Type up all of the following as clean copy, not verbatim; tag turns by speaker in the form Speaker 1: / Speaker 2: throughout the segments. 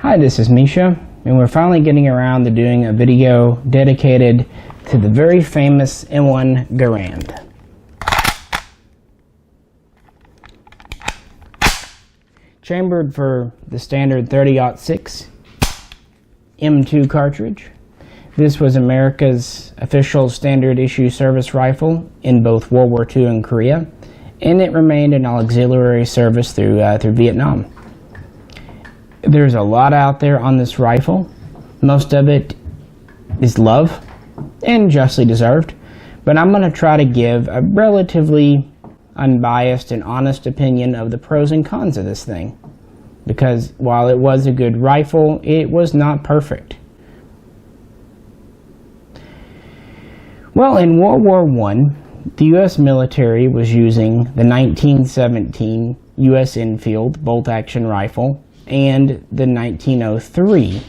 Speaker 1: Hi, this is Misha, and we're finally getting around to doing a video dedicated to the very famous M1 Garand. Chambered for the standard 30-06 M2 cartridge, this was America's official standard issue service rifle in both World War II and Korea, and it remained in auxiliary service through Vietnam. There's a lot out there on this rifle. Most of it is love, and justly deserved, but I'm going to try to give a relatively unbiased and honest opinion of the pros and cons of this thing, because while it was a good rifle, it was not perfect. Well, in World War I, the U.S. military was using the 1917 U.S. Enfield bolt-action rifle and the 1903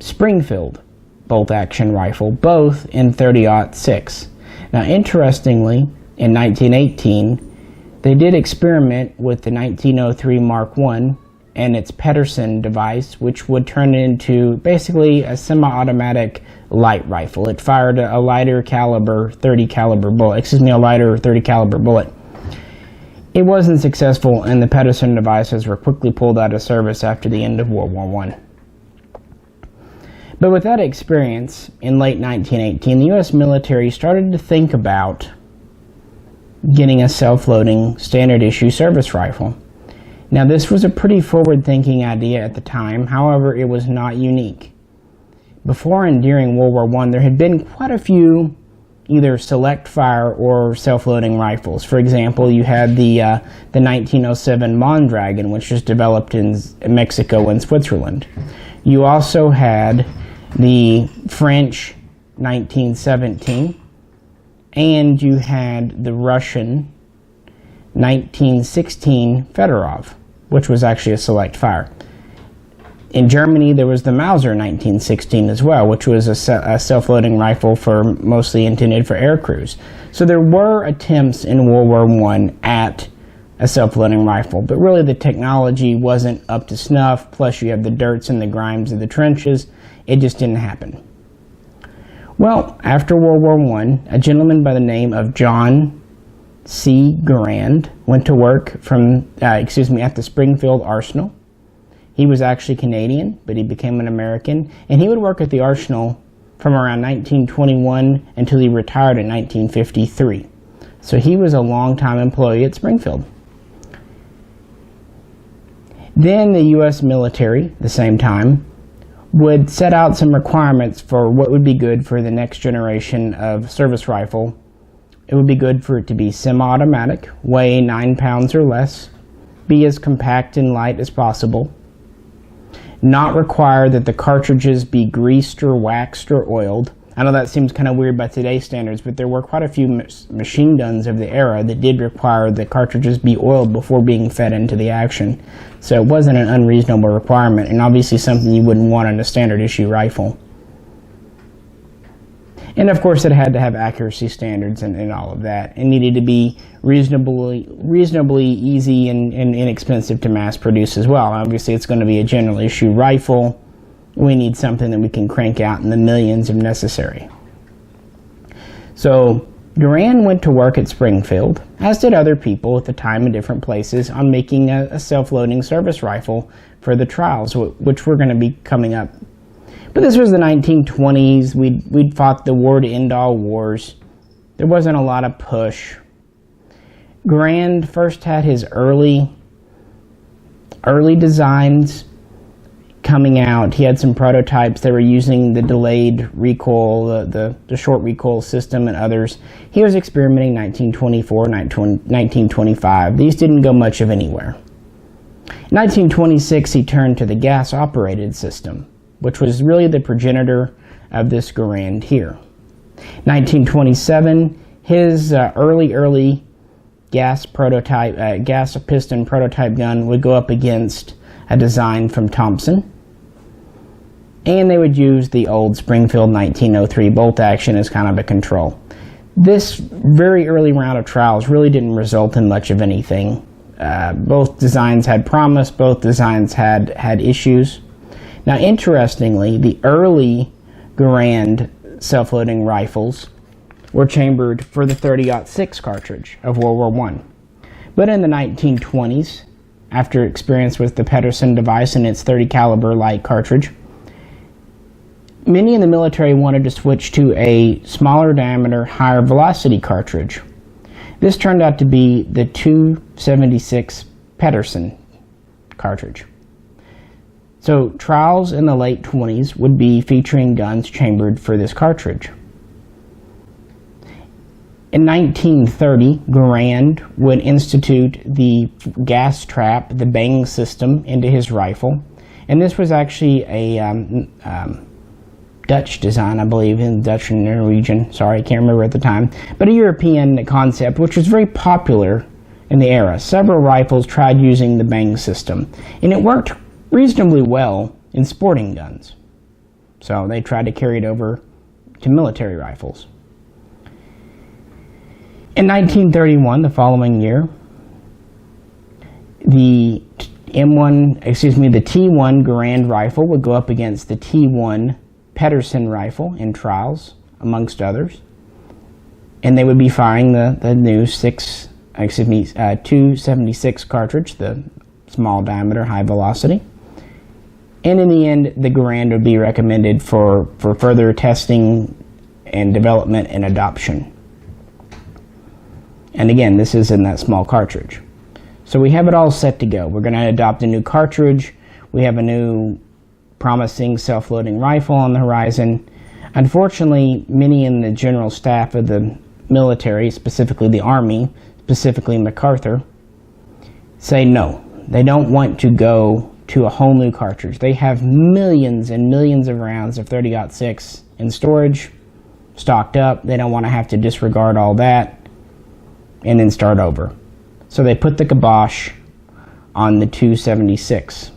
Speaker 1: Springfield bolt-action rifle, both in 30-06. Now, interestingly, in 1918, they did experiment with the 1903 Mark I and its Pedersen device, which would turn into basically a semi-automatic light rifle. It fired a lighter caliber 30 caliber bullet. A lighter 30 caliber bullet. It wasn't successful, and the Pedersen devices were quickly pulled out of service after the end of World War I. But with that experience, in late 1918, the U.S. military started to think about getting a self-loading standard issue service rifle. Now, this was a pretty forward-thinking idea at the time, however, it was not unique. Before and during World War I, there had been quite a few either select fire or self-loading rifles. For example, you had the 1907 Mondragon, which was developed in Mexico and Switzerland. You also had the French 1917, and you had the Russian 1916 Fedorov, which was actually a select fire. In Germany, there was the Mauser 1916 as well, which was a self-loading rifle mostly intended for air crews. So there were attempts in World War I at a self-loading rifle, but really the technology wasn't up to snuff, plus you have the dirts and the grimes of the trenches. It just didn't happen. Well, after World War I, a gentleman by the name of John C. Garand went to work at the Springfield Arsenal. He was actually Canadian, but he became an American, and he would work at the Arsenal from around 1921 until he retired in 1953. So he was a long-time employee at Springfield. Then the U.S. military, at the same time, would set out some requirements for what would be good for the next generation of service rifle. It would be good for it to be semi-automatic, weigh 9 pounds or less, be as compact and light as possible, not require that the cartridges be greased or waxed or oiled. I know that seems kind of weird by today's standards, but there were quite a few machine guns of the era that did require the cartridges be oiled before being fed into the action. So it wasn't an unreasonable requirement, and obviously something you wouldn't want on a standard issue rifle. And of course it had to have accuracy standards and all of that. It needed to be reasonably easy and inexpensive to mass produce as well. Obviously it's going to be a general issue rifle. We need something that we can crank out in the millions if necessary. So Garand went to work at Springfield, as did other people at the time in different places, on making a self-loading service rifle for the trials, which were going to be coming up. But this was the 1920s. We'd fought the war to end all wars. There wasn't a lot of push. Garand first had his early designs coming out. He had some prototypes that were using the delayed recoil, the short recoil system, and others. He was experimenting 1924, 1925. These didn't go much of anywhere. In 1926, he turned to the gas-operated system, which was really the progenitor of this Garand here. 1927, his early gas piston prototype gun would go up against a design from Thompson, and they would use the old Springfield 1903 bolt action as kind of a control. This very early round of trials really didn't result in much of anything. Both designs had promise, both designs had issues. Now, interestingly, the early Garand self-loading rifles were chambered for the .30-06 cartridge of World War I. But in the 1920s, after experience with the Pedersen device and its .30 caliber light cartridge, many in the military wanted to switch to a smaller diameter, higher velocity cartridge. This turned out to be the .276 Pedersen cartridge. So trials in the late 20s would be featuring guns chambered for this cartridge. In 1930, Garand would institute the gas trap, the bang system, into his rifle. And this was actually a Dutch design, I believe, in Dutch and Norwegian. Sorry, I can't remember at the time. But a European concept, which was very popular in the era. Several rifles tried using the bang system. And it worked reasonably well in sporting guns. So they tried to carry it over to military rifles. In 1931, the following year, the T1 Garand rifle would go up against the T1 Pedersen rifle in trials, amongst others, and they would be firing the new 276 cartridge, the small diameter, high velocity. And in the end, the Garand would be recommended for further testing and development and adoption. And again, this is in that small cartridge. So we have it all set to go. We're going to adopt a new cartridge. We have a new promising self-loading rifle on the horizon. Unfortunately, many in the general staff of the military, specifically the Army, specifically MacArthur, say no. They don't want to go to a whole new cartridge. They have millions and millions of rounds of .30-06 in storage, stocked up. They don't want to have to disregard all that and then start over. So they put the kibosh on the 276.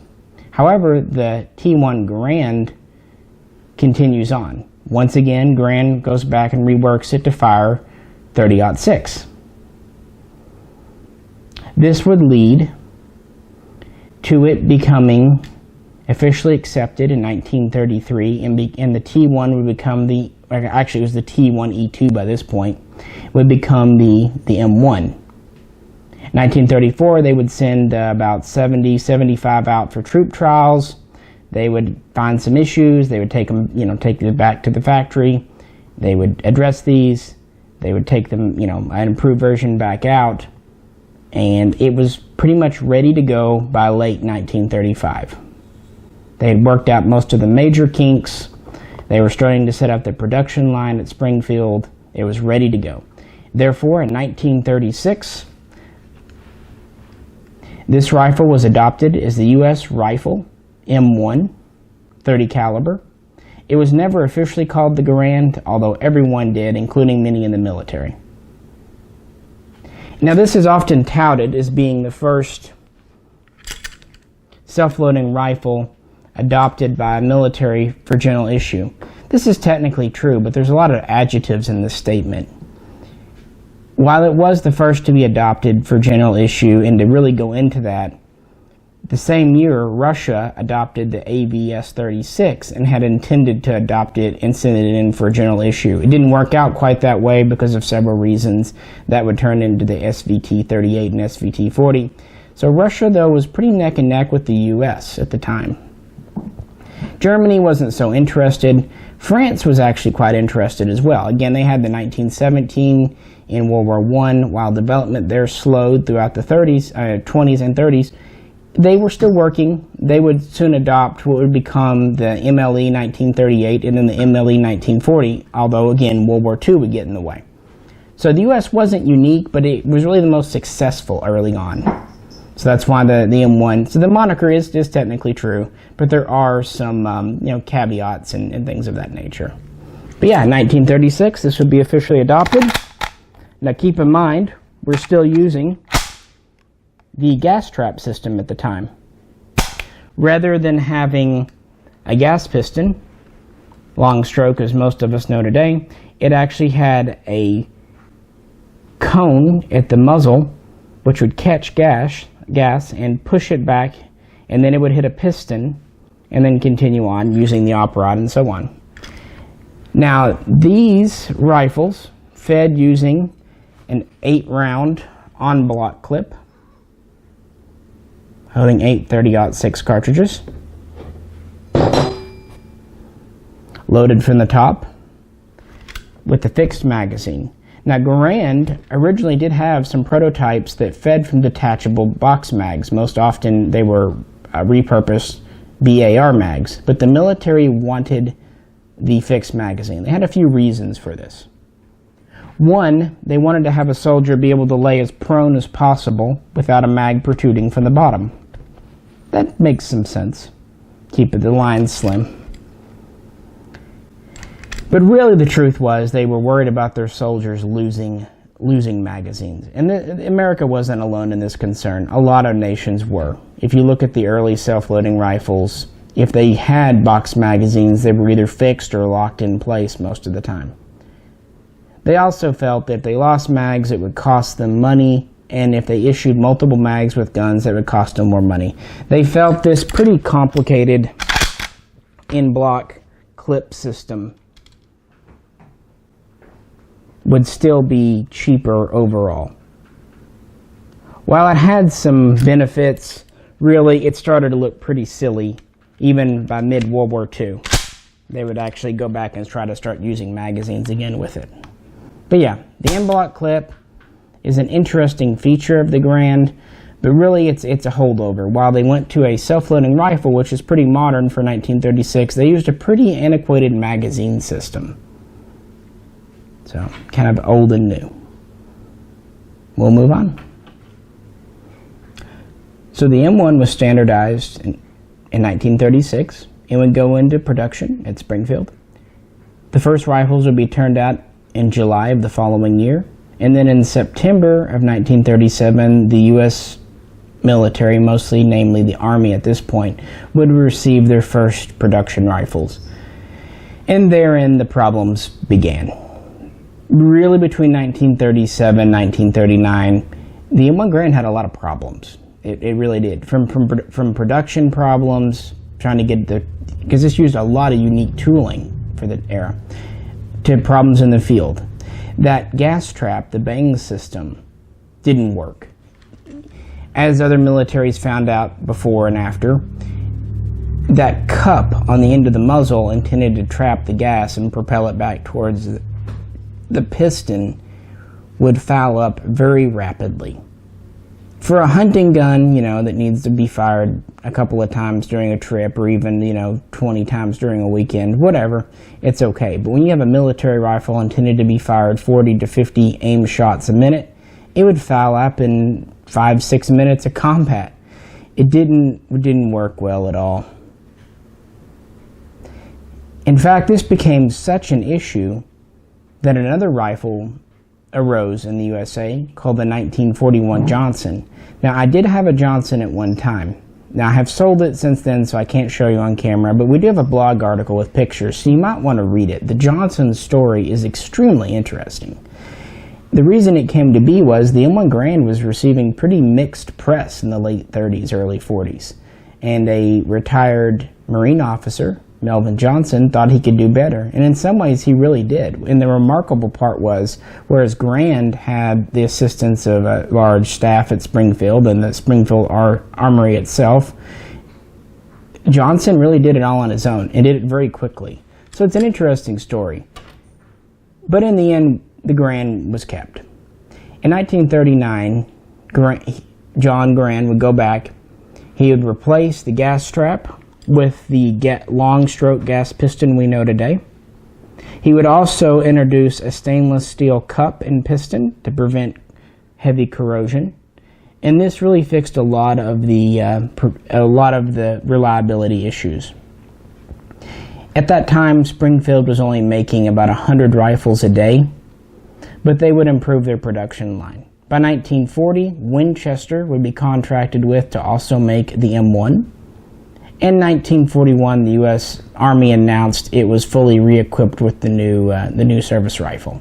Speaker 1: However, the T1 Garand continues on. Once again, Garand goes back and reworks it to fire .30-06. This would lead to it becoming officially accepted in 1933, and the T1 would become actually it was the T1E2 by this point, would become the M1. In 1934, they would send about 75 out for troop trials. They would find some issues. They would take them, take them back to the factory. They would address these. They would take them, an improved version back out. And it was pretty much ready to go by late 1935. They had worked out most of the major kinks. They were starting to set up the production line at Springfield. It was ready to go. Therefore, in 1936, this rifle was adopted as the U.S. rifle M1 .30 caliber. It was never officially called the Garand, although everyone did, including many in the military. Now, this is often touted as being the first self-loading rifle adopted by a military for general issue. This is technically true, but there's a lot of adjectives in this statement. While it was the first to be adopted for general issue, and to really go into that, the same year Russia adopted the AVS-36 and had intended to adopt it and send it in for general issue. It didn't work out quite that way because of several reasons that would turn into the SVT-38 and SVT-40. So Russia, though, was pretty neck and neck with the US at the time. Germany wasn't so interested. France was actually quite interested as well. Again, they had the 1917 in World War I. While development there slowed throughout the 20s and 30s, they were still working. They would soon adopt what would become the MLE 1938 and then the MLE 1940, although, again, World War II would get in the way. So the U.S. wasn't unique, but it was really the most successful early on. So that's why the M1, so the moniker is technically true, but there are some caveats and things of that nature. But yeah, in 1936, this would be officially adopted. Now keep in mind, we're still using the gas trap system at the time. Rather than having a gas piston, long stroke as most of us know today, it actually had a cone at the muzzle which would catch gas and push it back, and then it would hit a piston and then continue on using the op rod and so on. Now, these rifles fed using an 8-round on-block clip, holding 8 .30-06 cartridges, loaded from the top with the fixed magazine. Now, Garand originally did have some prototypes that fed from detachable box mags. Most often they were repurposed BAR mags, but the military wanted the fixed magazine. They had a few reasons for this. One, they wanted to have a soldier be able to lay as prone as possible without a mag protruding from the bottom. That makes some sense. Keep the lines slim. But really the truth was they were worried about their soldiers losing magazines. And America wasn't alone in this concern. A lot of nations were. If you look at the early self-loading rifles, if they had box magazines, they were either fixed or locked in place most of the time. They also felt that if they lost mags, it would cost them money, and if they issued multiple mags with guns, it would cost them more money. They felt this pretty complicated in-block clip system would still be cheaper overall. While it had some benefits, really it started to look pretty silly even by mid-World War II. They would actually go back and try to start using magazines again with it. But yeah, the in-block clip is an interesting feature of the Garand, but really it's a holdover. While they went to a self-loading rifle, which is pretty modern for 1936, they used a pretty antiquated magazine system. So, kind of old and new. We'll move on. So the M1 was standardized in 1936 and would go into production at Springfield. The first rifles would be turned out in July of the following year, and then in September of 1937, the U.S. military, mostly namely the Army at this point, would receive their first production rifles. And therein the problems began. Really between 1937 and 1939, the M1 Garand had a lot of problems. It really did. From production problems, trying to get because this used a lot of unique tooling for the era, to problems in the field. That gas trap, the bang system, didn't work. As other militaries found out before and after, that cup on the end of the muzzle intended to trap the gas and propel it back towards the piston would foul up very rapidly. For a hunting gun, that needs to be fired a couple of times during a trip, or even, 20 times during a weekend, whatever, it's okay. But when you have a military rifle intended to be fired 40 to 50 aim shots a minute, it would foul up in 5-6 minutes of combat. It didn't work well at all. In fact, this became such an issue that another rifle arose in the USA called the 1941 Johnson. Now, I did have a Johnson at one time. Now, I have sold it since then, so I can't show you on camera, but we do have a blog article with pictures, so you might want to read it. The Johnson story is extremely interesting. The reason it came to be was the M1 Garand was receiving pretty mixed press in the late 30s, early 40s, and a retired Marine officer, Melvin Johnson, thought he could do better, and in some ways he really did. And the remarkable part was, whereas Garand had the assistance of a large staff at Springfield and the Springfield Armory itself, Johnson really did it all on his own and did it very quickly. So it's an interesting story. But in the end, the Garand was kept. In 1939, John Garand would go back. He would replace the gas strap with the long stroke gas piston we know today. He would also introduce a stainless steel cup and piston to prevent heavy corrosion, and this really fixed a lot of the reliability issues. At that time, Springfield was only making about 100 rifles a day, but they would improve their production line. By 1940, Winchester would be contracted with to also make the M1. In 1941, the U.S. Army announced it was fully re-equipped with the new service rifle.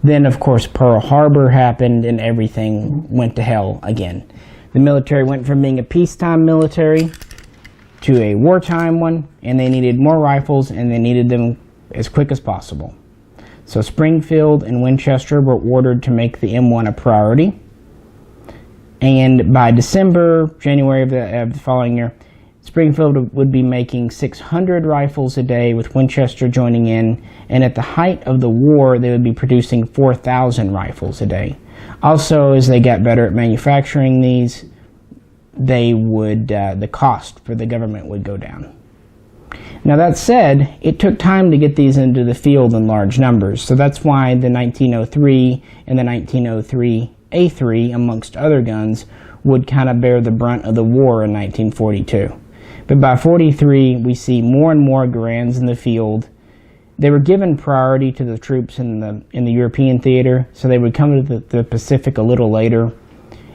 Speaker 1: Then, of course, Pearl Harbor happened and everything went to hell again. The military went from being a peacetime military to a wartime one, and they needed more rifles, and they needed them as quick as possible. So Springfield and Winchester were ordered to make the M1 a priority. And by January of the following year, Springfield would be making 600 rifles a day, with Winchester joining in. And at the height of the war, they would be producing 4,000 rifles a day. Also, as they got better at manufacturing these, the cost for the government would go down. Now that said, it took time to get these into the field in large numbers, so that's why the 1903 and the 1903 A3, amongst other guns, would kind of bear the brunt of the war in 1942. But by 43, we see more and more Garands in the field. They were given priority to the troops in the European theater, so they would come to the Pacific a little later.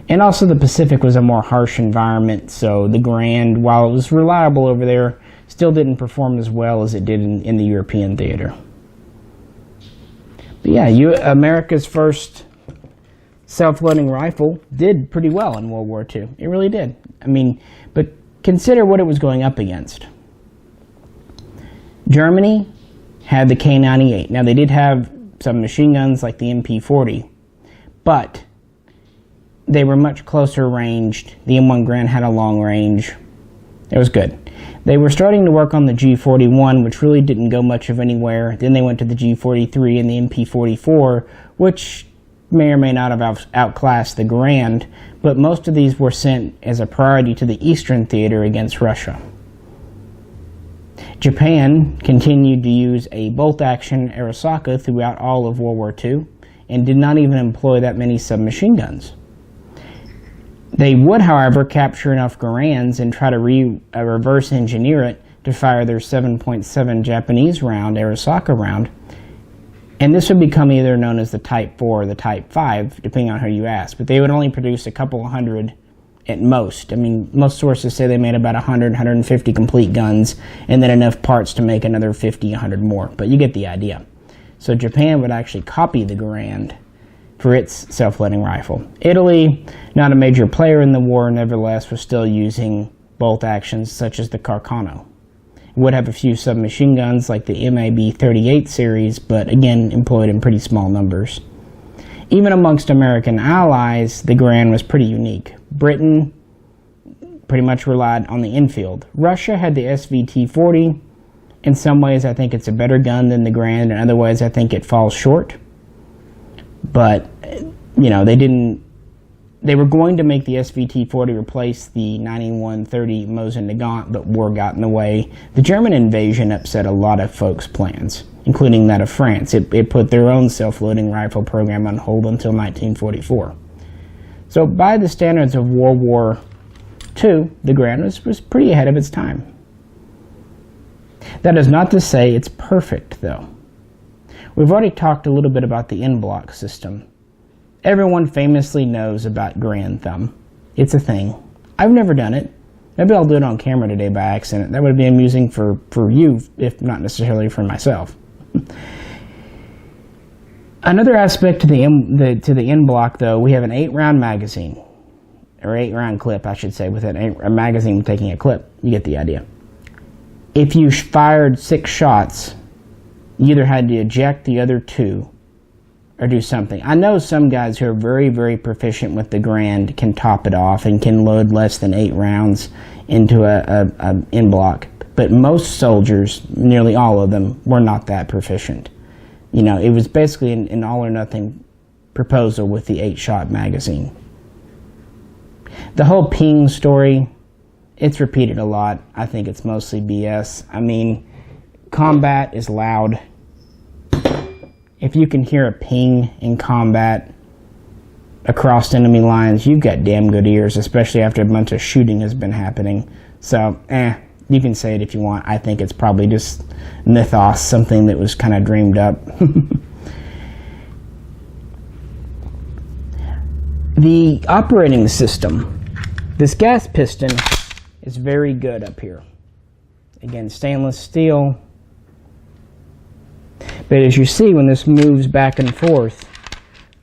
Speaker 1: And also the Pacific was a more harsh environment, so the Garand, while it was reliable over there, still didn't perform as well as it did in the European theater. But yeah, America's first self-loading rifle did pretty well in World War II. It really did. I mean, but consider what it was going up against. Germany had the K98. Now, they did have some machine guns like the MP40, but they were much closer ranged. The M1 Garand had a long range. It was good. They were starting to work on the G41, which really didn't go much of anywhere. Then they went to the G43 and the MP44, which may or may not have outclassed the Garand, but most of these were sent as a priority to the Eastern Theater against Russia. Japan continued to use a bolt-action Arisaka throughout all of World War II and did not even employ that many submachine guns. They would, however, capture enough Garands and try to reverse engineer it to fire their 7.7 Japanese round, Arisaka round, and this would become either known as the Type 4 or the Type 5, depending on who you ask, but they would only produce a couple hundred at most. I mean, most sources say they made about 100, 150 complete guns, and then enough parts to make another 50, 100 more, but you get the idea. So Japan would actually copy the Garand for its self-loading rifle. Italy, not a major player in the war, nevertheless was still using bolt actions such as the Carcano. It would have a few submachine guns like the MAB 38 series, but again employed in pretty small numbers. Even amongst American allies, the Garand was pretty unique. Britain pretty much relied on the infield. Russia had the SVT-40. In some ways I think it's a better gun than the Garand, in other ways I think it falls short. But, you know, they were going to make the SVT-40 replace the 9130 Mosin Nagant, but war got in the way. The German invasion upset a lot of folks' plans, including that of France. It put their own self-loading rifle program on hold until 1944. So by the standards of World War II, the Garand was pretty ahead of its time. That is not to say it's perfect, though. We've already talked a little bit about the in-block system. Everyone famously knows about Garand thumb. It's a thing. I've never done it. Maybe I'll do it on camera today by accident. That would be amusing for you, if not necessarily for myself. Another aspect to the in-block, though, we have an 8-round magazine, or 8-round clip, I should say, with a magazine taking a clip. You get the idea. If you fired 6 shots, you either had to eject the other 2 or do something. I know some guys who are very, very proficient with the Garand can top it off and can load less than 8 rounds into a in-block. But most soldiers, nearly all of them, were not that proficient. You know, it was basically an all-or-nothing proposal with the 8-shot magazine. The whole ping story, it's repeated a lot. I think it's mostly BS. I mean, combat is loud. If you can hear a ping in combat across enemy lines, you've got damn good ears, especially after a bunch of shooting has been happening. So, you can say it if you want. I think it's probably just mythos, something that was kind of dreamed up. The operating system. This gas piston is very good up here. Again, stainless steel. But as you see, when this moves back and forth,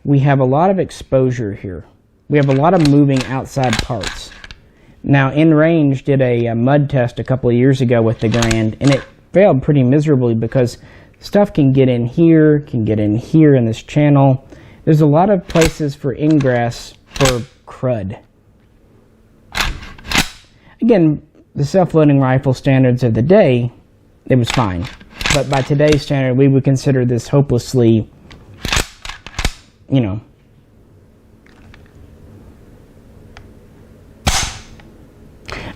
Speaker 1: we have a lot of exposure here. We have a lot of moving outside parts. Now, InRange did a mud test a couple of years ago with the Garand, and it failed pretty miserably because stuff can get in here, in this channel. There's a lot of places for ingress for crud. Again, the self-loading rifle standards of the day, it was fine. But by today's standard, we would consider this hopelessly, you know.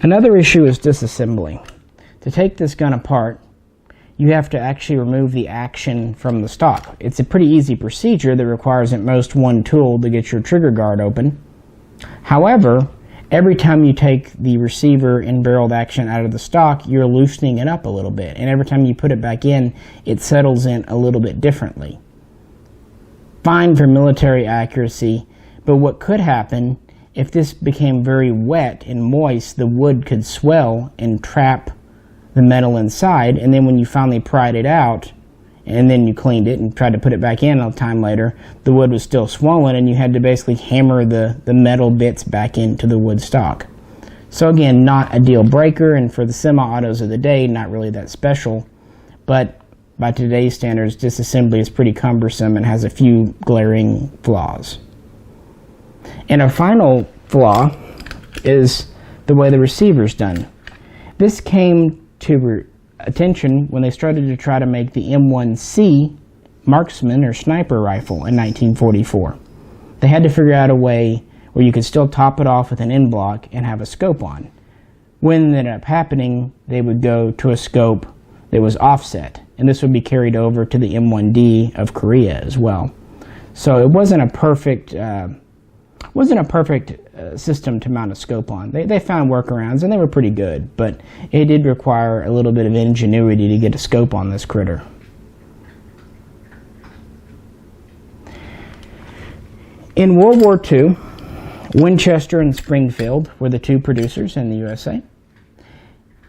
Speaker 1: Another issue is disassembly. To take this gun apart, you have to actually remove the action from the stock. It's a pretty easy procedure that requires at most one tool to get your trigger guard open. However, every time you take the receiver and barreled action out of the stock, you're loosening it up a little bit. And every time you put it back in, it settles in a little bit differently. Fine for military accuracy, but what could happen if this became very wet and moist, the wood could swell and trap the metal inside, and then when you finally pried it out and then you cleaned it and tried to put it back in a time later, the wood was still swollen and you had to basically hammer the metal bits back into the wood stock. So again, not a deal breaker, and for the semi-autos of the day, not really that special, but by today's standards, disassembly is pretty cumbersome and has a few glaring flaws. And a final flaw is the way the receiver's done. This came to attention when they started to try to make the M1C marksman or sniper rifle in 1944. They had to figure out a way where you could still top it off with an end block and have a scope on. When it ended up happening, they would go to a scope that was offset, and this would be carried over to the M1D of Korea as well. So it wasn't a perfect system to mount a scope on. They found workarounds and they were pretty good, but it did require a little bit of ingenuity to get a scope on this critter. In World War II, Winchester and Springfield were the two producers in the USA,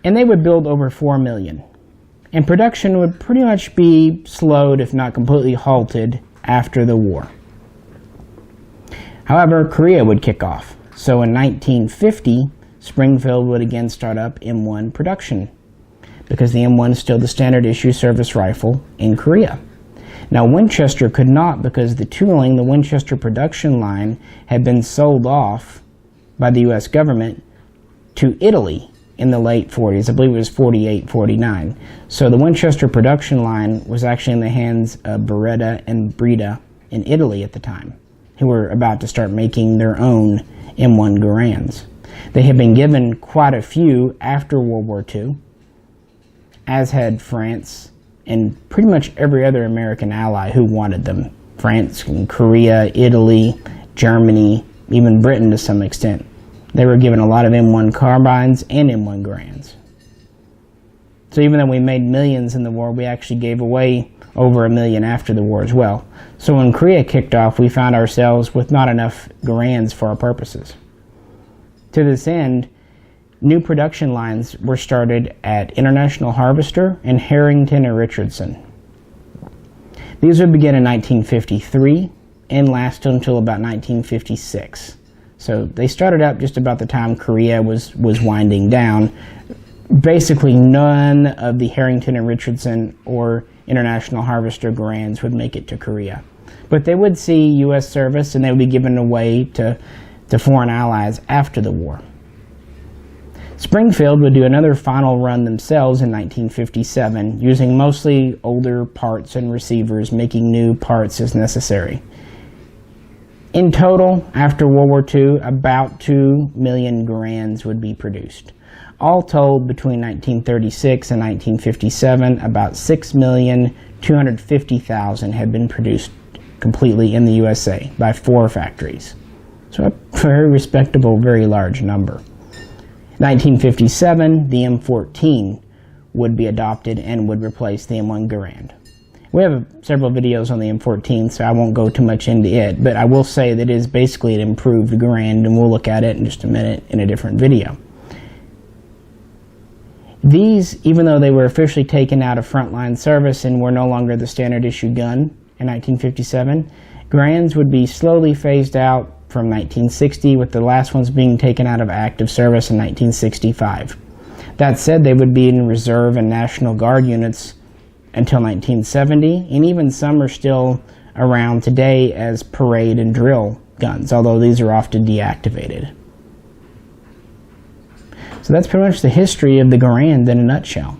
Speaker 1: and they would build over 4 million. And production would pretty much be slowed, if not completely halted, after the war. However, Korea would kick off. So in 1950, Springfield would again start up M1 production, because the M1 is still the standard issue service rifle in Korea. Now Winchester could not, because the tooling, the Winchester production line, had been sold off by the US government to Italy in the late 40s. I believe it was 48, 49. So the Winchester production line was actually in the hands of Beretta and Breda in Italy at the time, who were about to start making their own M1 Garands. They had been given quite a few after World War II, as had France and pretty much every other American ally who wanted them. France and Korea, Italy, Germany, even Britain to some extent. They were given a lot of M1 carbines and M1 Garands. So even though we made millions in the war, we actually gave away over 1 million after the war as well. So when Korea kicked off, we found ourselves with not enough Garands for our purposes. To this end, new production lines were started at International Harvester and Harrington and Richardson. These would begin in 1953 and last until about 1956. So they started up just about the time Korea was winding down. Basically none of the Harrington and Richardson or International Harvester Garands would make it to Korea. But they would see U.S. service and they would be given away to foreign allies after the war. Springfield would do another final run themselves in 1957, using mostly older parts and receivers, making new parts as necessary. In total, after World War II, about 2 million Garands would be produced. All told, between 1936 and 1957, about 6,250,000 had been produced completely in the USA by 4 factories. So a very respectable, very large number. 1957, the M14 would be adopted and would replace the M1 Garand. We have several videos on the M14, so I won't go too much into it, but I will say that it is basically an improved Garand, and we'll look at it in just a minute in a different video. These, even though they were officially taken out of frontline service and were no longer the standard issue gun in 1957, Garands would be slowly phased out from 1960, with the last ones being taken out of active service in 1965. That said, they would be in reserve and National Guard units until 1970, and even some are still around today as parade and drill guns, although these are often deactivated. So that's pretty much the history of the Garand in a nutshell.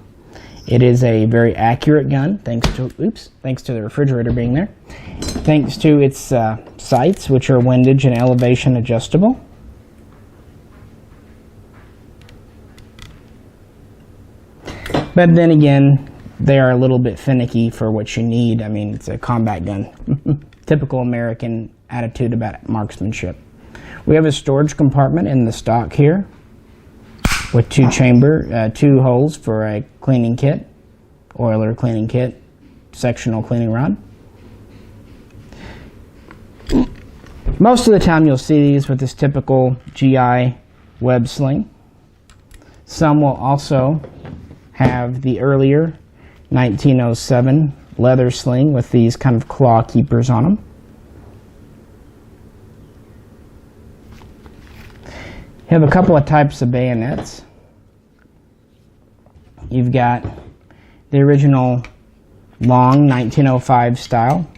Speaker 1: It is a very accurate gun, thanks to the refrigerator being there. Thanks to its sights, which are windage and elevation adjustable. But then again, they are a little bit finicky for what you need. I mean, it's a combat gun. Typical American attitude about marksmanship. We have a storage compartment in the stock here, with two holes for a cleaning kit, oiler cleaning kit, sectional cleaning rod. Most of the time you'll see these with this typical GI web sling. Some will also have the earlier 1907 leather sling with these kind of claw keepers on them. You have a couple of types of bayonets. You've got the original long 1905 style.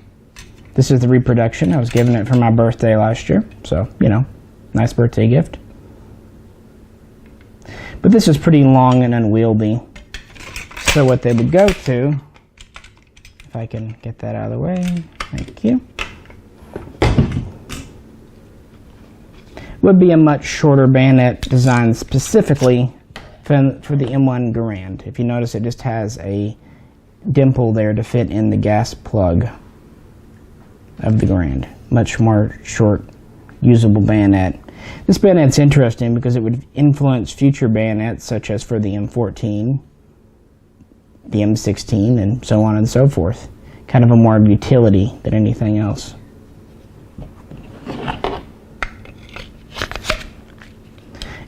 Speaker 1: This is the reproduction. I was given it for my birthday last year, so, you know, nice birthday gift. But this is pretty long and unwieldy. So what they would go to, if I can get that out of the way, thank you, would be a much shorter bayonet designed specifically for the M1 Garand. If you notice, it just has a dimple there to fit in the gas plug of the Garand. Much more short, usable bayonet. This bayonet's interesting because it would influence future bayonets, such as for the M14, the M16, and so on and so forth. Kind of a more utility than anything else.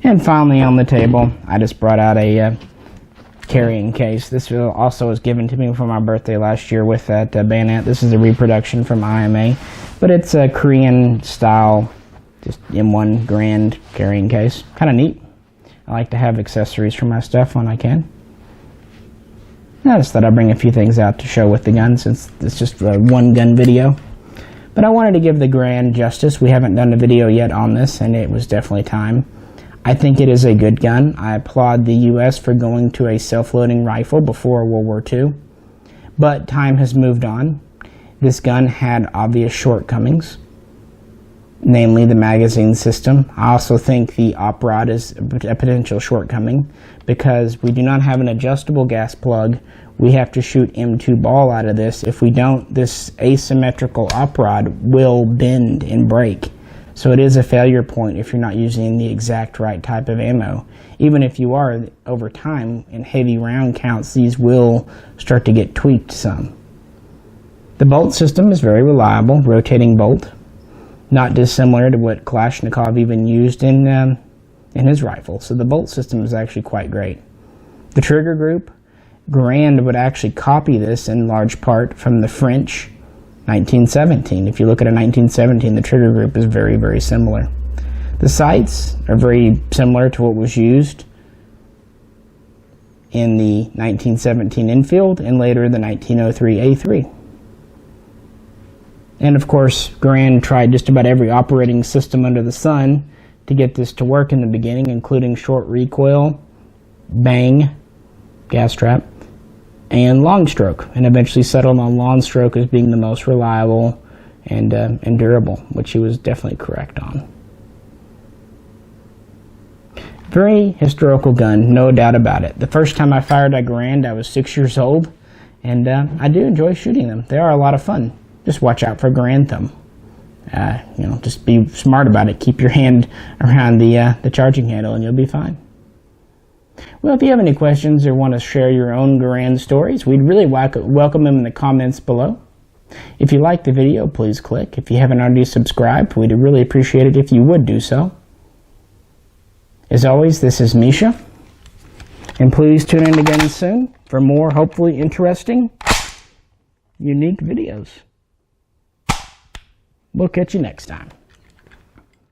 Speaker 1: And finally on the table, I just brought out a carrying case. This also was given to me for my birthday last year with that bayonet. This is a reproduction from IMA, but it's a Korean style, just M1 Garand carrying case. Kind of neat. I like to have accessories for my stuff when I can. I just thought I'd bring a few things out to show with the gun, since it's just a one gun video. But I wanted to give the Garand justice. We haven't done a video yet on this, and it was definitely time. I think it is a good gun. I applaud the U.S. for going to a self-loading rifle before World War II. But time has moved on. This gun had obvious shortcomings, namely the magazine system. I also think the op rod is a potential shortcoming because we do not have an adjustable gas plug. We have to shoot M2 ball out of this. If we don't, this asymmetrical op rod will bend and break. So it is a failure point if you're not using the exact right type of ammo. Even if you are, over time, in heavy round counts, these will start to get tweaked some. The bolt system is very reliable, rotating bolt. Not dissimilar to what Kalashnikov even used in his rifle. So the bolt system is actually quite great. The trigger group, Garand would actually copy this in large part from the French 1917. If you look at a 1917, the trigger group is very, very similar. The sights are very similar to what was used in the 1917 Enfield and later the 1903 A3. And of course, Garand tried just about every operating system under the sun to get this to work in the beginning, including short recoil, bang, gas trap, and long stroke, and eventually settled on long stroke as being the most reliable and durable, which he was definitely correct on. Very historical gun, no doubt about it. The first time I fired a Garand, I was 6 years old, and I do enjoy shooting them. They are a lot of fun. Just watch out for Garand thumb. You know, just be smart about it. Keep your hand around the charging handle, and you'll be fine. Well, if you have any questions or want to share your own Garand stories, we'd really welcome them in the comments below. If you liked the video, please click. If you haven't already subscribed, we'd really appreciate it if you would do so. As always, this is Misha, and please tune in again soon for more hopefully interesting, unique videos. We'll catch you next time.